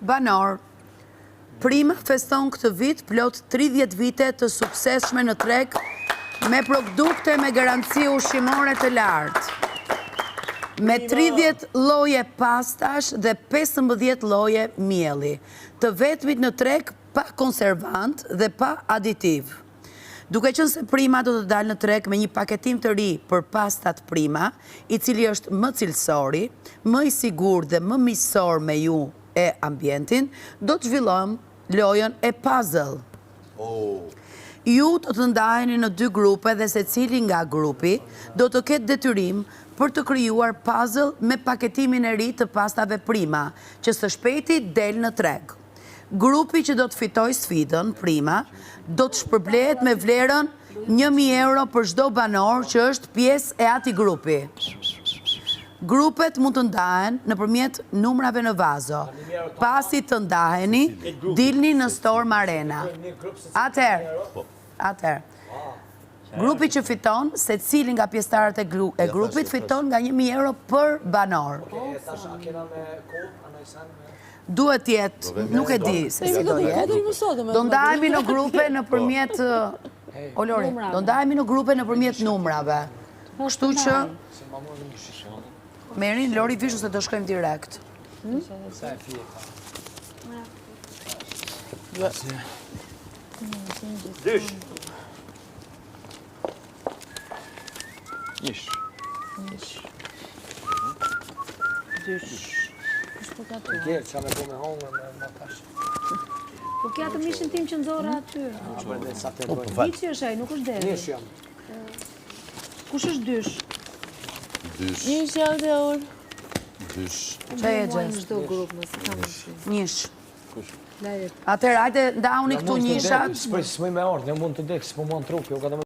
Banor. Prima feston këtë vit plot 30 vite të suksesshme në treg me produkte me garanci ushqimore të lartë. Me 30 lloje pastash dhe 15 lloje mielli, të vetmit në treg pa konservant dhe pa aditiv. Duke qenë se Prima do të dalë në treg me një paketim të ri për pastat Prima, i cili është më cilësori, më i sigurt dhe më miqësor me ju e ambientin, do të zhvillojmë lojën e puzzle. Ju do të ndaheni në 2 grupe dhe secili nga grupi do të ketë detyrim për të krijuar puzzle me paketimin e ri të pastave Prima, që së shpejti del në treg. Grupi që do të fitoj sfidën, Prima, do të shpërblehet me vlerën 1.000 euro për çdo banor që është pjesë e atij grupi. Grupet mund të ndahen nëpërmjet numrave në vazo. Pasi të ndaheni, dilni në Storm Arena. Atëherë. Grupi që fiton, secili nga pjesëtarët e grupit fiton nga 1.000 euro për banor. Duhet jetë, nuk e di se si do jetë. Do ndahemi në grupe nëpërmjet Olori, do ndahemi në grupe nëpërmjet numrave. Kështu që Merin, Lori vishu se do shkojmë direkt. Dysh. Po kja të mishin tim që nxorra aty. Vici është ai, nuk është deri. Nish jam. Kush është dysh? Nish jam dhe orë. Që e gjest? Nish. Lajë. Atëherë, hajde ndauni këtu nishat. S'moj me ardhë, ne mund të dek, s'po mund trupi, o ka të